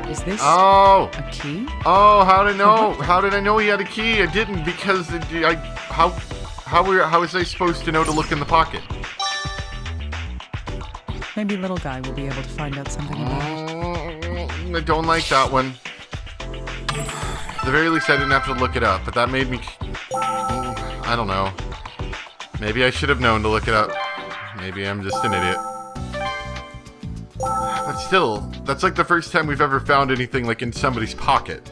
Is this Oh! a key? Oh, how did I know? what? How did I know he had a key? I didn't because how was I supposed to know to look in the pocket? Maybe little guy will be able to find out something about it. I don't like that one. At the very least, I didn't have to look it up, but that made me... I don't know. Maybe I should have known to look it up. Maybe I'm just an idiot. But still, that's like the first time we've ever found anything like in somebody's pocket.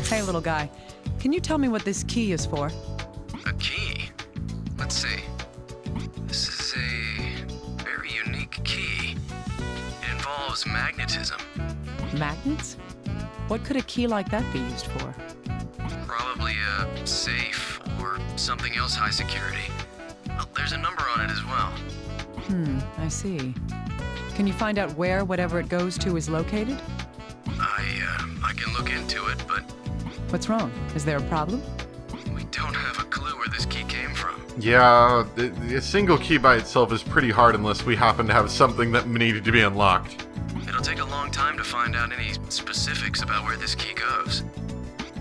Hey, little guy. Can you tell me what this key is for? A key? Let's see. This is a very unique key. It involves magnetism. Magnets? What could a key like that be used for? Probably a safe or something else high security. Well, there's a number on it as well. I see. Can you find out where whatever it goes to is located? I can look into it, but What's wrong? Is there a problem? we don't have a clue where this key came from. Yeah, a single key by itself is pretty hard unless we happen to have something that needed to be unlocked. It'll take a long time to find out any specifics about where this key goes.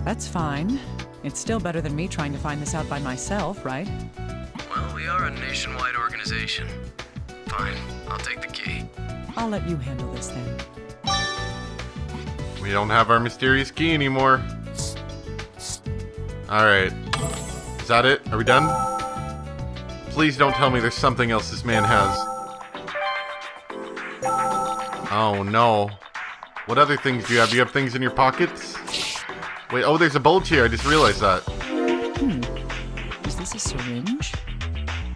That's fine. It's still better than me trying to find this out by myself, right? Well, we are a nationwide organization. Fine, I'll take the key. I'll let you handle this then. We don't have our mysterious key anymore. Alright. Is that it? Are we done? Please don't tell me there's something else this man has. Oh no. What other things do you have? Do you have things in your pockets? Wait, oh, there's a bulge here. I just realized that. Is this a syringe?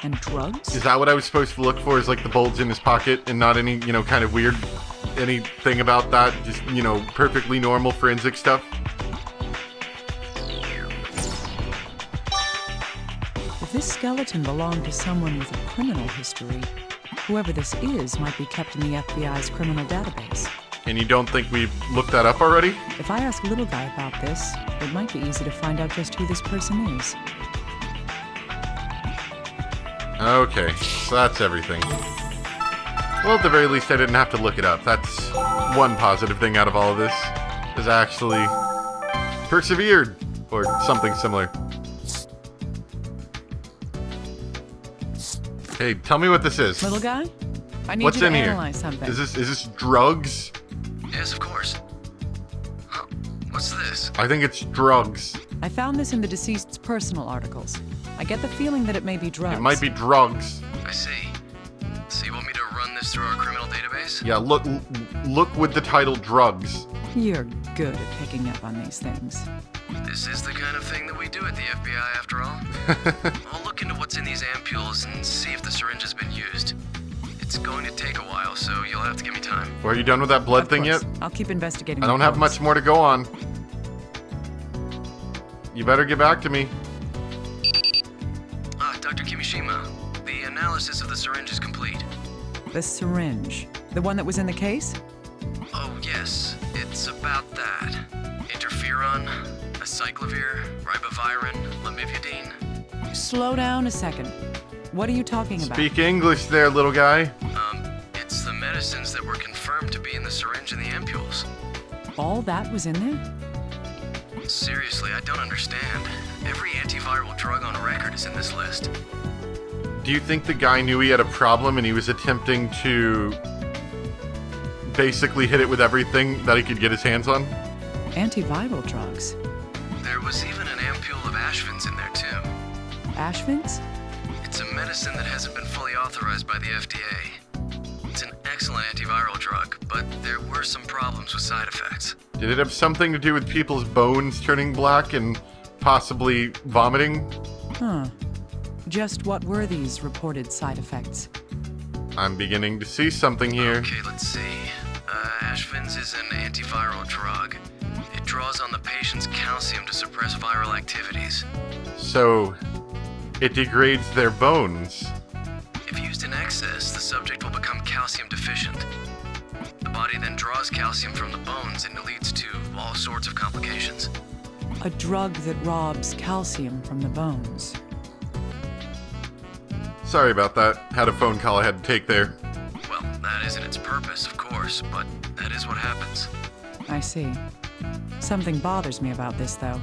And drugs? Is that what I was supposed to look for? Is like the bulge in his pocket and not any, kind of weird anything about that? Just, perfectly normal forensic stuff? If this skeleton belonged to someone with a criminal history, whoever this is might be kept in the FBI's criminal database. And you don't think we've looked that up already? If I ask little guy about this, it might be easy to find out just who this person is. Okay, so that's everything. Well, at the very least, I didn't have to look it up. That's one positive thing out of all of this, is I actually persevered, or something similar. Hey, tell me what this is. Little guy? I need What's you to in here? analyze something. Is this drugs? Yes, of course. Huh, what's this? I think it's drugs. I found this in the deceased's personal articles. I get the feeling that it may be drugs. It might be drugs. I see. So you want me to run this through our criminal database? Yeah, look with the title drugs. You're good at picking up on these things. This is the kind of thing that we do at the FBI, after all. I'll look into what's in these ampules and see if the syringe has been used. It's going to take a while, so you'll have to give me time. Well, are you done with that blood Of thing course. yet? I'll keep investigating. I don't have much more to go on. You better get back to me. Dr. Kimishima, the analysis of the syringe is complete. The syringe. The one that was in the case? Oh, yes. It's about that. Interferon, acyclovir, ribavirin, lamivudine. Slow down a second. What are you talking about? Speak English there, little guy. It's the medicines that were confirmed to be in the syringe and the ampules. All that was in there? Seriously, I don't understand. Every antiviral drug on record is in this list. Do you think the guy knew he had a problem and he was attempting to basically hit it with everything that he could get his hands on? Antiviral drugs. There was even an ampule of Ashvins in there, too. Ashvins? It's a medicine that hasn't been fully authorized by the FDA. It's an excellent antiviral drug, but there were some problems with side effects. Did it have something to do with people's bones turning black and possibly vomiting? Huh. Just what were these reported side effects? I'm beginning to see something here. Okay, let's see. Ashvins is an antiviral drug. It draws on the patient's calcium to suppress viral activities. So, it degrades their bones. If used in excess, the subject will become calcium deficient. The body then draws calcium from the bones and it leads to all sorts of complications. A drug that robs calcium from the bones. Sorry about that. Had a phone call I had to take there. Well, that isn't its purpose. course, but that is what happens. I see. Something bothers me about this, though.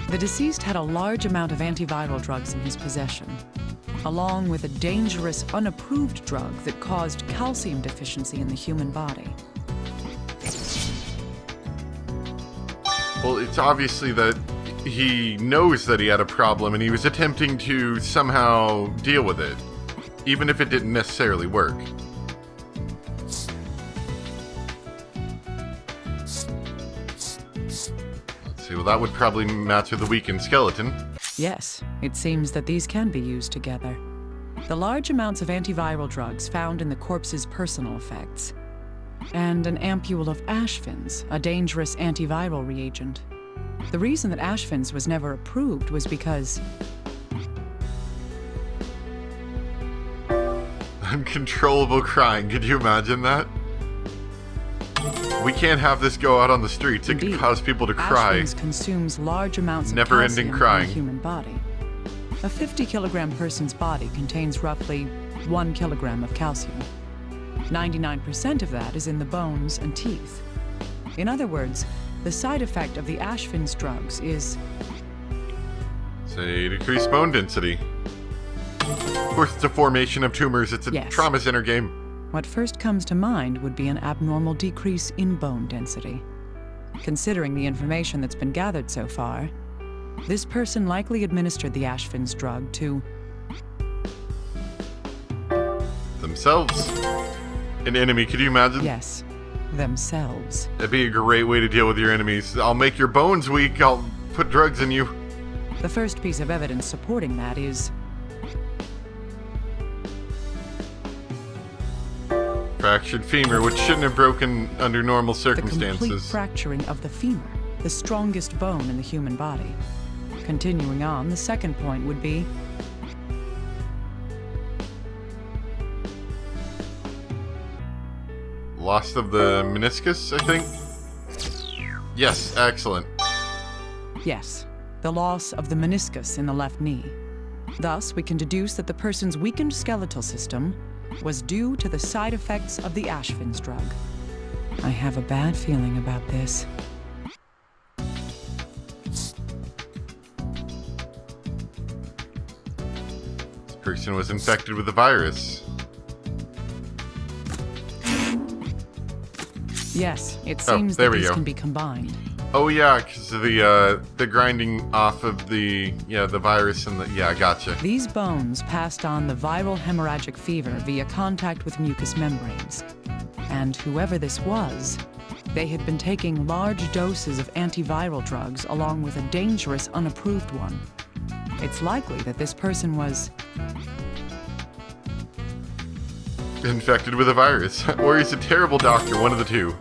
The deceased had a large amount of antiviral drugs in his possession, along with a dangerous, unapproved drug that caused calcium deficiency in the human body. Well, it's obviously that he knows that he had a problem and he was attempting to somehow deal with it, even if it didn't necessarily work. Let's see, well, that would probably match with the weakened skeleton. Yes, it seems that these can be used together. The large amounts of antiviral drugs found in the corpse's personal effects, and an ampule of Ashvins, a dangerous antiviral reagent. The reason that Ashvins was never approved was because uncontrollable crying. Could you imagine that? We can't have this go out on the streets. It could cause people to cry. Ashvins consumes large amounts of Never-ending calcium crying. in the human body. A 50-kilogram person's body contains roughly 1 kilogram of calcium. 99% of that is in the bones and teeth. In other words, the side effect of the Ashvins drugs is... say, decreased bone density. Of course, it's a formation of tumors. It's a Yes. trauma center game. What first comes to mind would be an abnormal decrease in bone density. Considering the information that's been gathered so far, this person likely administered the Ashvins drug to Themselves. An enemy, could you imagine? yes, themselves. That'd be a great way to deal with your enemies. I'll make your bones weak, I'll put drugs in you. The first piece of evidence supporting that is Fractured femur, which shouldn't have broken under normal the complete circumstances. fracturing of the femur, the strongest bone in the human body. Continuing on, the second point would be Loss of the meniscus, I think? Yes, excellent. yes, the loss of the meniscus in the left knee. Thus, we can deduce that the person's weakened skeletal system was due to the side effects of the Ashvins drug. I have a bad feeling about this. This person was infected with the virus. Yes, it Oh, seems there that we these go. can be combined. Oh yeah, because of the grinding off of the virus and the gotcha. These bones passed on the viral hemorrhagic fever via contact with mucous membranes. And whoever this was, they had been taking large doses of antiviral drugs along with a dangerous unapproved one. It's likely that this person was Infected with a virus, or he's a terrible doctor, one of the two.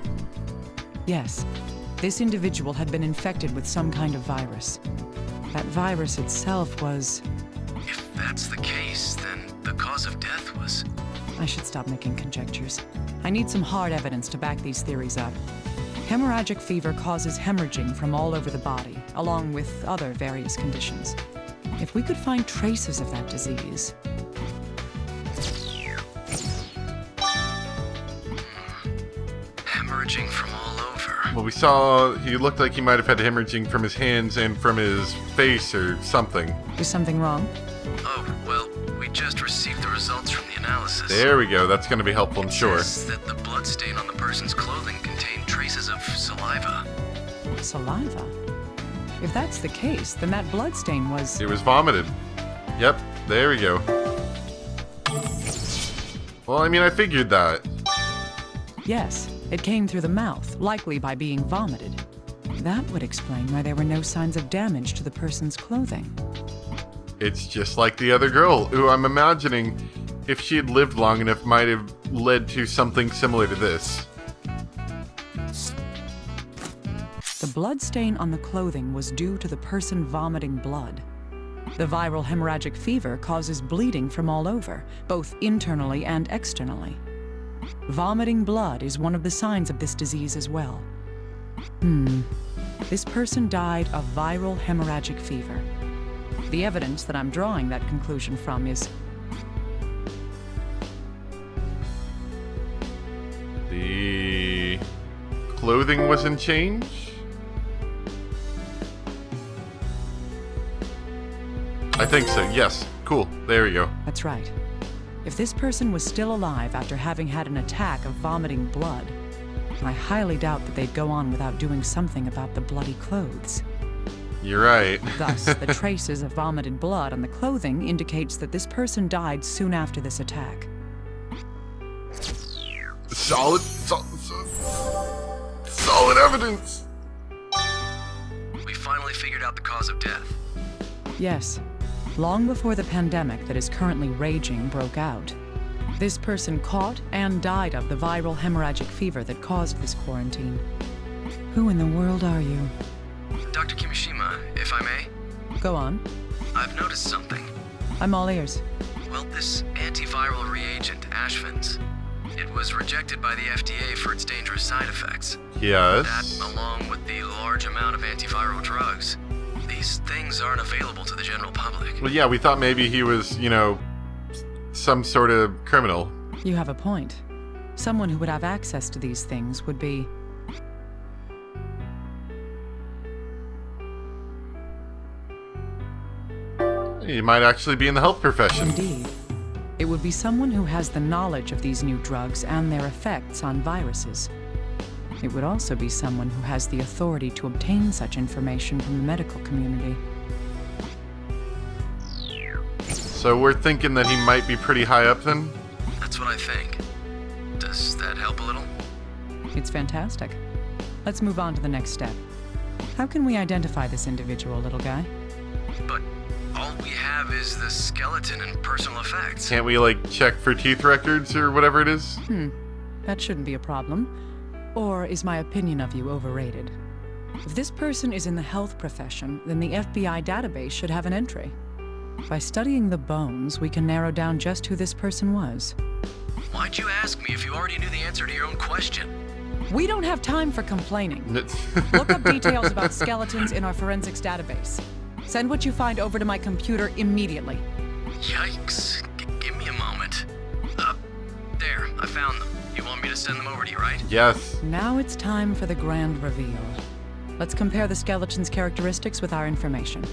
yes, this individual had been infected with some kind of virus. That virus itself was... If that's the case, then the cause of death was... I should stop making conjectures. I need some hard evidence to back these theories up. Hemorrhagic fever causes hemorrhaging from all over the body, along with other various conditions. If we could find traces of that disease... hemorrhaging from all over. Well, we saw he looked like he might have had hemorrhaging from his hands and from his face or something. Is something wrong? Oh, well, we just received the results from the analysis. There we go. That's going to be helpful, I'm sure. Says that the blood stain on the person's clothing contained traces of saliva. Saliva? If that's the case, then that bloodstain was... It was vomited. Yep, there we go. Well, I mean, I figured that. Yes, it came through the mouth, likely by being vomited. That would explain why there were no signs of damage to the person's clothing. It's just like the other girl, who I'm imagining, if she had lived long enough, might have led to something similar to this. The blood stain on the clothing was due to the person vomiting blood. The viral hemorrhagic fever causes bleeding from all over, both internally and externally. Vomiting blood is one of the signs of this disease as well. This person died of viral hemorrhagic fever. The evidence that I'm drawing that conclusion from is The clothing was in change? I think so, yes. Cool, there we go. That's right. If this person was still alive after having had an attack of vomiting blood, I highly doubt that they'd go on without doing something about the bloody clothes. You're right. Thus, the traces of vomited blood on the clothing indicates that this person died soon after this attack. Solid evidence! We finally figured out the cause of death. Yes. Long before the pandemic that is currently raging broke out, this person caught and died of the viral hemorrhagic fever that caused this quarantine. Who in the world are you? Dr. Kimishima, if I may? Go on. I've noticed something. I'm all ears. Well, this antiviral reagent, Ashvin's, it was rejected by the FDA for its dangerous side effects. Yes. That, along with the large amount of antiviral drugs, these things aren't available to the general public. Well, yeah, we thought maybe he was, some sort of criminal. You have a point. Someone who would have access to these things would be... He might actually be in the health profession. Indeed. It would be someone who has the knowledge of these new drugs and their effects on viruses. It would also be someone who has the authority to obtain such information from the medical community. So we're thinking that he might be pretty high up then? That's what I think. Does that help a little? It's fantastic. Let's move on to the next step. How can we identify this individual, little guy? But all we have is the skeleton and personal effects. Can't we, check for teeth records or whatever it is? That shouldn't be a problem. Or is my opinion of you overrated? If this person is in the health profession, then the FBI database should have an entry. By studying the bones, we can narrow down just who this person was. Why'd you ask me if you already knew the answer to your own question? We don't have time for complaining. Look up details about skeletons in our forensics database. Send what you find over to my computer immediately. Yikes. Give me a moment. There, I found them. You want me to send them over to you, right? Yes. Now it's time for the grand reveal. Let's compare the skeleton's characteristics with our information.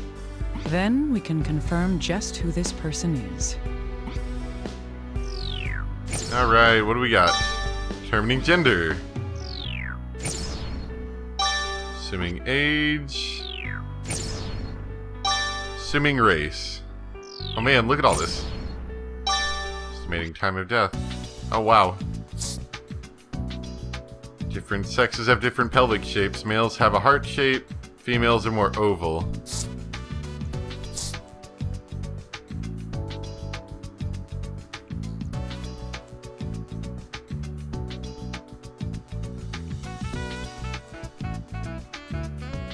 Then we can confirm just who this person is. Alright, what do we got? Determining gender. Assuming age. Assuming race. Oh man, look at all this. Estimating time of death. Oh wow. Different sexes have different pelvic shapes. Males have a heart shape. Females are more oval.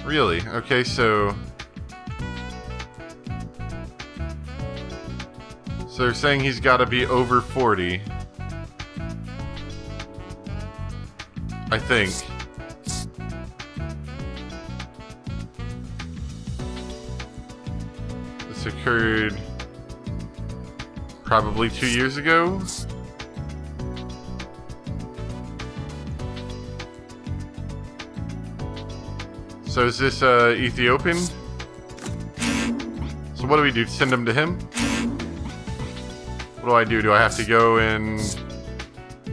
Really? Okay, so they're saying he's got to be over 40. I think. This occurred probably 2 years ago. So is this Ethiopian? So what do we do? Send him to him? What do I do? Do I have to go and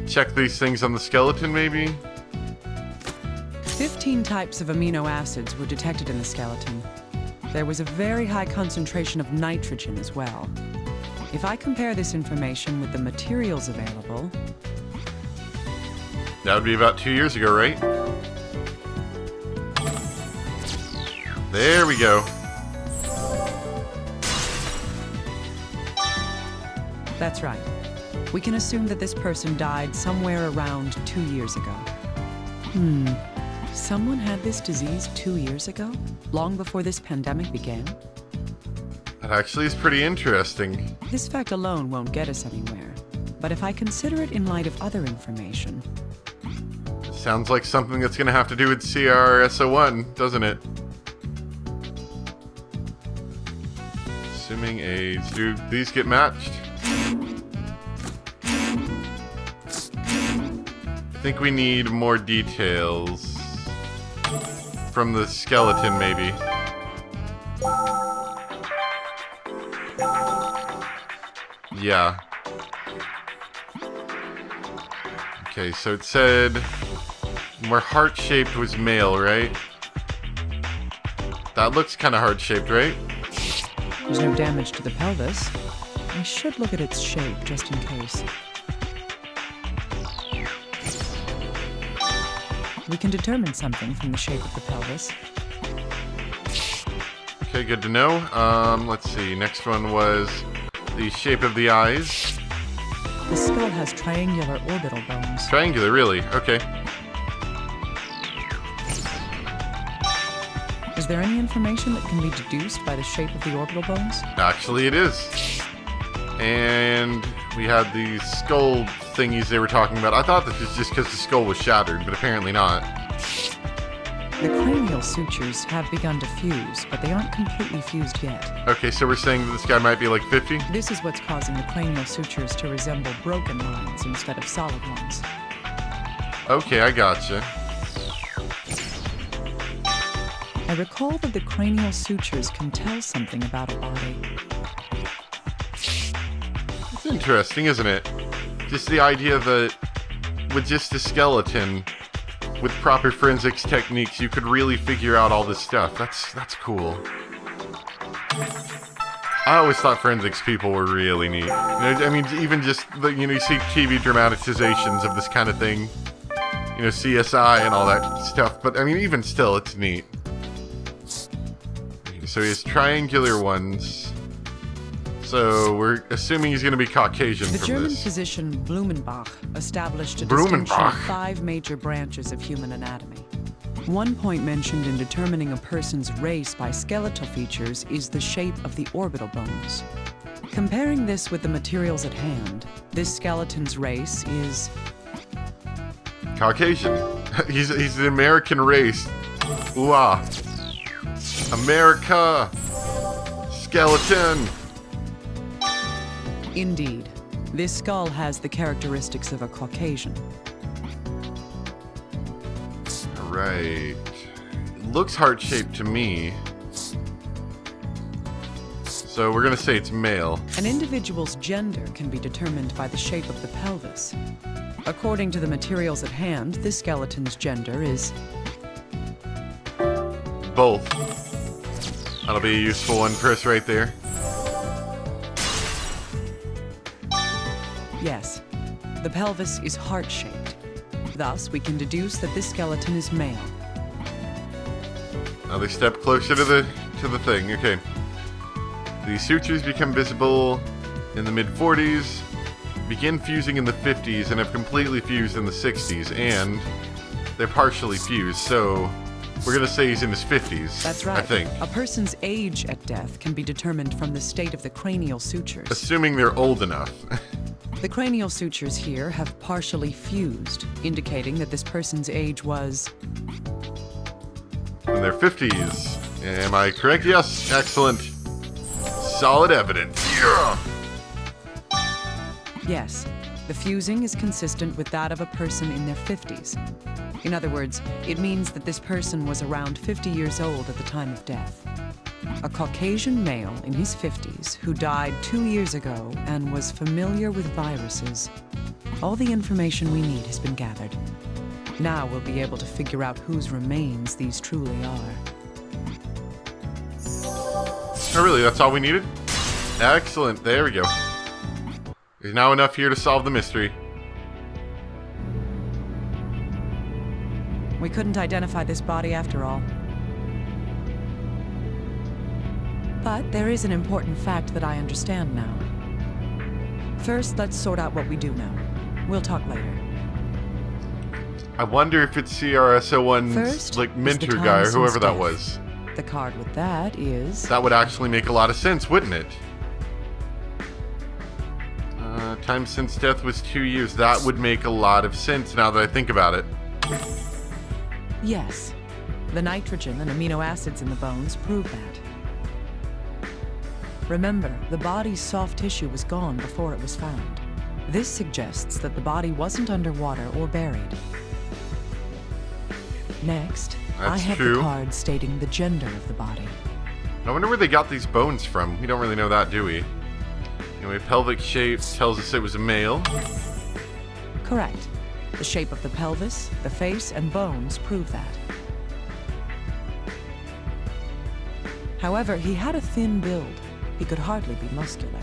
check these things on the skeleton, maybe? 15 types of amino acids were detected in the skeleton. There was a very high concentration of nitrogen as well. If I compare this information with the materials available... That would be about 2 years ago, right? There we go. That's right. We can assume that this person died somewhere around 2 years ago. Someone had this disease 2 years ago? Long before this pandemic began? That actually is pretty interesting. This fact alone won't get us anywhere. But if I consider it in light of other information... Sounds like something that's going to have to do with CRSO1, doesn't it? Assuming age. Do these get matched? I think we need more details. from the skeleton, maybe. Yeah. Okay, so it said more heart-shaped was male, right? That looks kind of heart-shaped, right? There's no damage to the pelvis. I should look at its shape just in case. We can determine something from the shape of the pelvis. Okay, good to know. Let's see. Next one was the shape of the eyes. The skull has triangular orbital bones. Triangular, really? Okay. Is there any information that can be deduced by the shape of the orbital bones? Actually, it is. And we had these skull thingies they were talking about. I thought this was just because the skull was shattered, but apparently not. The cranial sutures have begun to fuse, but they aren't completely fused yet. Okay, so we're saying that this guy might be like 50? This is what's causing the cranial sutures to resemble broken lines instead of solid ones. Okay, I gotcha. I recall that the cranial sutures can tell something about a body. It's interesting, isn't it? Just the idea that with just a skeleton, with proper forensics techniques, you could really figure out all this stuff. That's cool. I always thought forensics people were really neat. You know, I mean, even just the, you see TV dramatizations of this kind of thing. You know, CSI and all that stuff. But I mean, even still, it's neat. So he has triangular ones. So we're assuming he's going to be Caucasian The from German this. physician Blumenbach established a distinction of 5 major branches of human anatomy. One point mentioned in determining a person's race by skeletal features is the shape of the orbital bones. Comparing this with the materials at hand, this skeleton's race is Caucasian. He's an American race. Ooh-ah. America! Skeleton! indeed. This skull has the characteristics of a Caucasian. Right. It looks heart-shaped to me. So we're gonna say it's male. An individual's gender can be determined by the shape of the pelvis. According to the materials at hand, this skeleton's gender is Both. That'll be a useful one for us right there. yes. The pelvis is heart-shaped. Thus, we can deduce that this skeleton is male. Another step closer to the thing. Okay. The sutures become visible in the mid-40s, begin fusing in the 50s, and have completely fused in the 60s, and they're partially fused, so we're gonna say he's in his 50s. That's right. I think. A person's age at death can be determined from the state of the cranial sutures. Assuming they're old enough. The cranial sutures here have partially fused, indicating that this person's age was In their 50s. Am I correct? Yes. Excellent. Solid evidence. Yeah. yes. The fusing is consistent with that of a person in their 50s. In other words, it means that this person was around 50 years old at the time of death. A Caucasian male in his 50s who died 2 years ago and was familiar with viruses. All the information we need has been gathered. Now we'll be able to figure out whose remains these truly are. Oh, really? That's all we needed? Excellent. There we go. There's now enough here to solve the mystery. We couldn't identify this body after all. But there is an important fact that I understand now. First, let's sort out what we do now. We'll talk later. I wonder if it's CRS-01's, First like, is the mentor time guy or since whoever that death. was. The card with that is... That would actually make a lot of sense, wouldn't it? Time since death was 2 years. That would make a lot of sense now that I think about it. Yes. The nitrogen and amino acids in the bones prove that. Remember, the body's soft tissue was gone before it was found. This suggests that the body wasn't underwater or buried. Next, I That's have true. the card stating the gender of the body. I wonder where they got these bones from. We don't really know that, do we? Anyway, pelvic shape tells us it was a male. Correct. The shape of the pelvis, the face, and bones prove that. However, he had a thin build. He could hardly be muscular.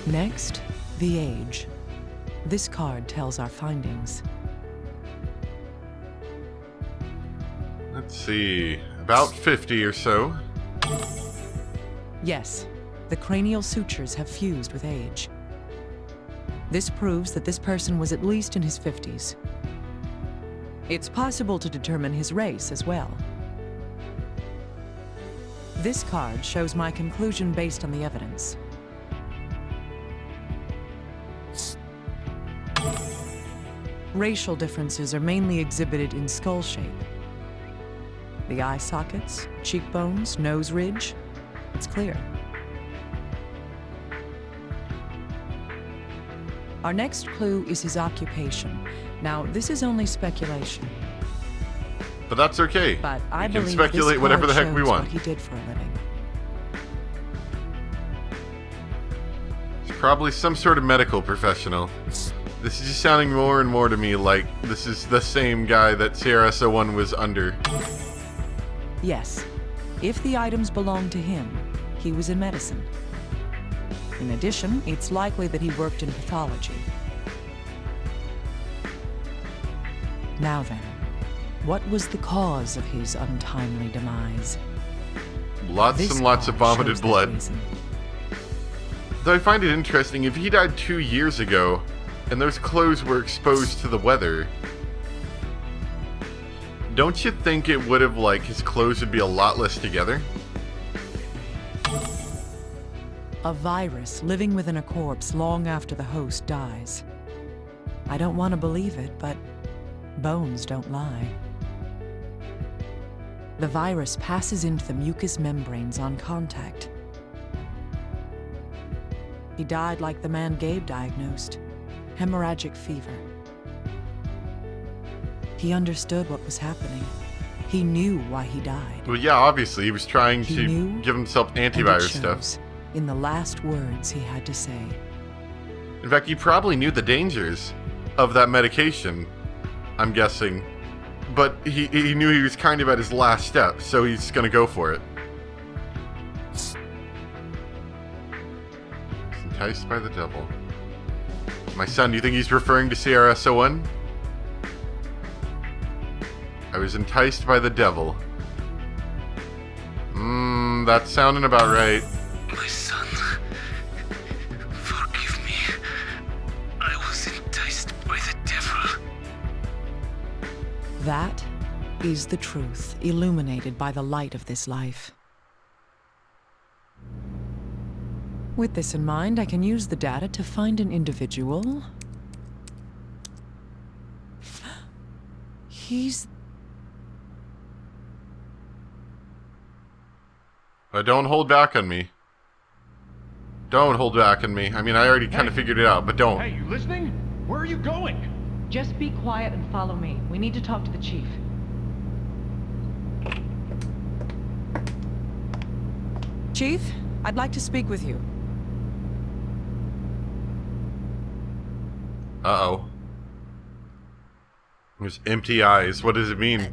Next, the age. This card tells our findings. Let's see, about 50 or so. Yes, the cranial sutures have fused with age. This proves that this person was at least in his 50s. It's possible to determine his race as well. This card shows my conclusion based on the evidence. Racial differences are mainly exhibited in skull shape. The eye sockets, cheekbones, nose ridge, it's clear. Our next clue is his occupation. Now, this is only speculation, But that's okay. but I We can believe speculate this whatever card the heck we shows want. what he did for a living. He's probably some sort of medical professional. This is just sounding more and more to me like this is the same guy that CRS-01 was under. Yes, if the items belong to him, he was in medicine. In addition, it's likely that he worked in pathology. Now then, what was the cause of his untimely demise? Lots This and lots of card vomited shows that blood. reason. Though I find it interesting, if he died 2 years ago, and those clothes were exposed to the weather, don't you think it would have, like, his clothes would be a lot less together? A virus living within a corpse long after the host dies. I don't want to believe it, but bones don't lie. The virus passes into the mucous membranes on contact. He died like the man Gabe diagnosed, hemorrhagic fever. He understood what was happening. He knew why he died. Well, yeah, obviously, he was trying He to knew, give himself And it antivirus stuff. shows in the last words he had to say. In fact, he probably knew the dangers of that medication, I'm guessing. But he knew he was kind of at his last step, so he's gonna go for it. He's enticed by the devil. My son, do you think he's referring to CRS-01? I was enticed by the devil. That's sounding about right. My son, forgive me. I was enticed by the devil. That is the truth, illuminated by the light of this life. With this in mind, I can use the data to find an individual. He's... Don't hold back on me. Don't hold back on me. I mean, I already kind of figured it out, but don't. Hey, you listening? Where are you going? Just be quiet and follow me. We need to talk to the chief. Chief, I'd like to speak with you. Uh-oh. There's empty eyes. What does it mean?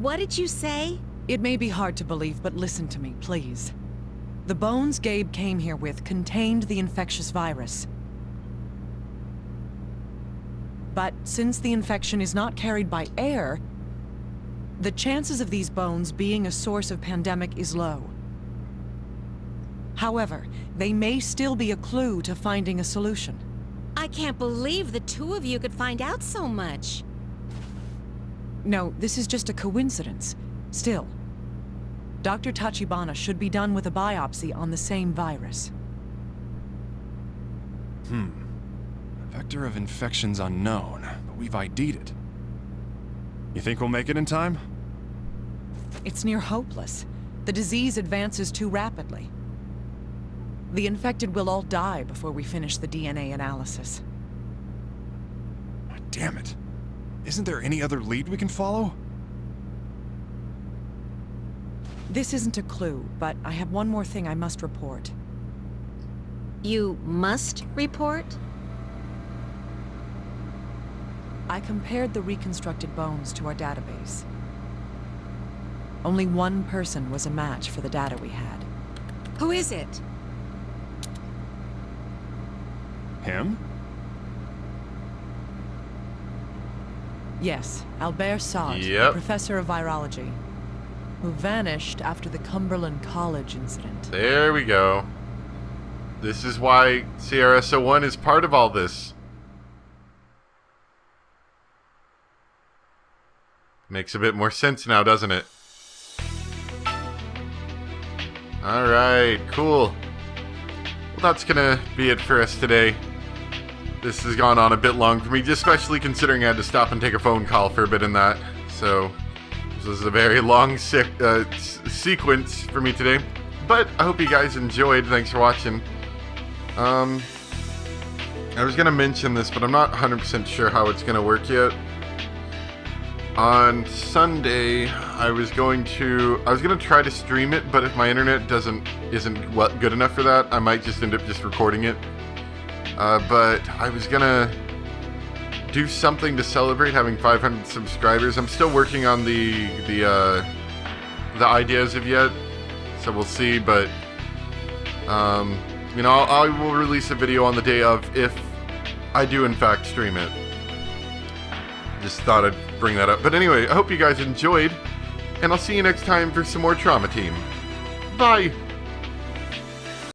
What did you say? It may be hard to believe, but listen to me, please. The bones Gabe came here with contained the infectious virus. But since the infection is not carried by air, the chances of these bones being a source of pandemic is low. However, they may still be a clue to finding a solution. I can't believe the two of you could find out so much. No, this is just a coincidence. Still, Dr. Tachibana should be done with a biopsy on the same virus. Vector of infection's unknown, but we've ID'd it. You think we'll make it in time? It's near hopeless. The disease advances too rapidly. The infected will all die before we finish the DNA analysis. Damn it. Isn't there any other lead we can follow? This isn't a clue, but I have one more thing I must report. You must report? I compared the reconstructed bones to our database. Only one person was a match for the data we had. Who is it? Him? Yes, Albert Sade, Yep. professor of virology, who vanished after the Cumberland College incident. There we go. This is why CRS-01 is part of all this. Makes a bit more sense now, doesn't it? Alright, cool. Well, that's gonna be it for us today. This has gone on a bit long for me, especially considering I had to stop and take a phone call for a bit in that. So, this is a very long sequence for me today. But I hope you guys enjoyed. Thanks for watching. I was gonna mention this, but I'm not 100% sure how it's gonna work yet. On Sunday, I was gonna try to stream it, but if my internet isn't good enough for that, I might just end up just recording it. But I was gonna do something to celebrate having 500 subscribers. I'm still working on the ideas of yet, so we'll see. But you know, I will release a video on the day of if I do in fact stream it. Just thought I'd bring that up. But anyway, I hope you guys enjoyed, and I'll see you next time for some more Trauma Team. Bye!